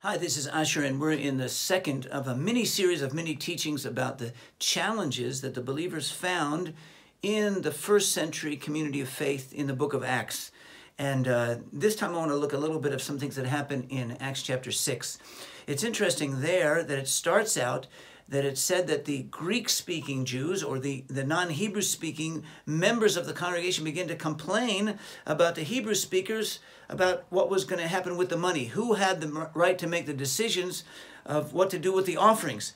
Hi, this is Asher, and we're in the second of a mini-series of mini teachings about the challenges that the believers found in the first century community of faith in the book of Acts. And this time I want to look a little bit of some things that happen in Acts chapter 6. It's interesting there that it starts out that it said that the Greek-speaking Jews, or the non-Hebrew-speaking members of the congregation, began to complain about the Hebrew speakers, about what was going to happen with the money. Who had the right to make the decisions of what to do with the offerings?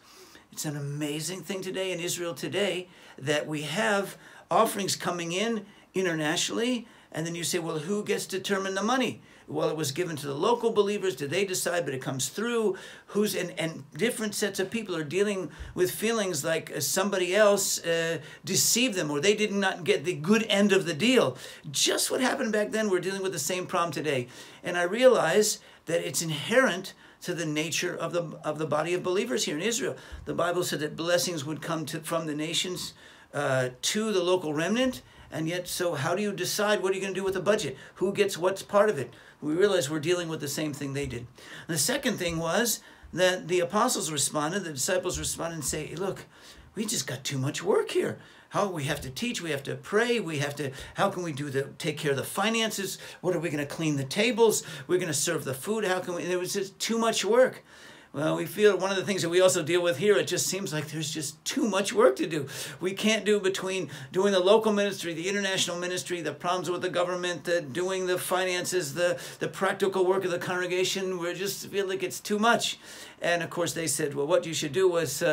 It's an amazing thing today in Israel today that we have offerings coming in internationally, and then you say, well, who gets to determine the money? Well, it was given to the local believers. Did they decide? But it comes through. And different sets of people are dealing with feelings like somebody else deceived them, or they did not get the good end of the deal. Just what happened back then, we're dealing with the same problem today. And I realize that it's inherent to the nature of the body of believers here in Israel. The Bible said that blessings would come from the nations to the local remnant. And yet, so how do you decide what are you going to do with the budget? Who gets what's part of it? We realize we're dealing with the same thing they did. And the second thing was that the apostles responded, the disciples responded and say, hey, look, we just got too much work here. How we have to teach, we have to pray, how can we take care of the finances? What are we going to clean the tables? We're going to serve the food. How can we? It was just too much work. Well, we feel one of the things that we also deal with here, it just seems like there's just too much work to do. We can't do between doing the local ministry, the international ministry, the problems with the government, doing the finances, the practical work of the congregation. We just feel like it's too much. And of course they said, well, what you should do was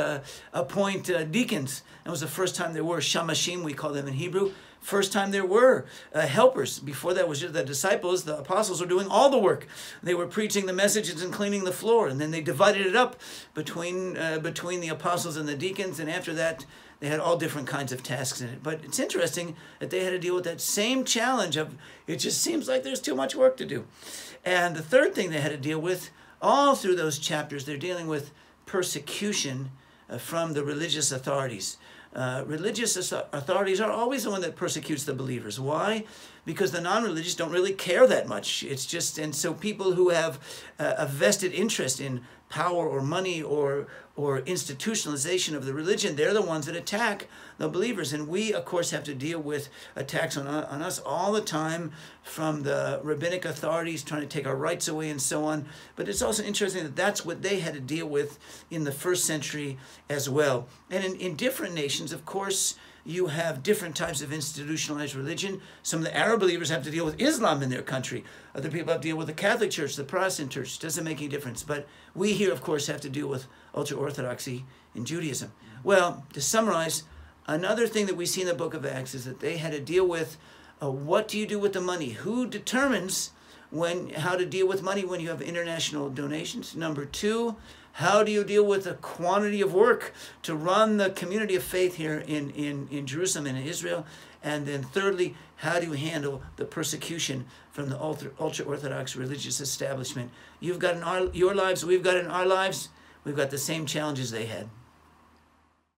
appoint deacons. That was the first time there were shamashim, we call them in Hebrew. First time there were helpers. Before that was just the disciples, the apostles were doing all the work. They were preaching the messages and cleaning the floor. And then they divided it up between the apostles and the deacons. And after that, they had all different kinds of tasks in it. But it's interesting that they had to deal with that same challenge of, it just seems like there's too much work to do. And the third thing they had to deal with, all through those chapters, they're dealing with persecution from the religious authorities. Religious authorities are always the one that persecutes the believers. Why? Because the non-religious don't really care that much. It's just, and so people who have a vested interest in power or money or institutionalization of the religion, they're the ones that attack the believers. And we, of course, have to deal with attacks on us all the time from the rabbinic authorities trying to take our rights away and so on. But it's also interesting that that's what they had to deal with in the first century as well. And in different nations, of course, you have different types of institutionalized religion. Some of the Arab believers have to deal with Islam in their country. Other people have to deal with the Catholic Church, the Protestant Church. It doesn't make any difference. But we here, of course, have to deal with ultra-Orthodoxy in Judaism. Well, to summarize, another thing that we see in the book of Acts is that they had to deal with what do you do with the money? Who determines how to deal with money when you have international donations? Number two, how do you deal with the quantity of work to run the community of faith here in Jerusalem and in Israel? And then thirdly, how do you handle the persecution from the ultra-Orthodox religious establishment? You've got in your lives, we've got in our lives, we've got the same challenges they had.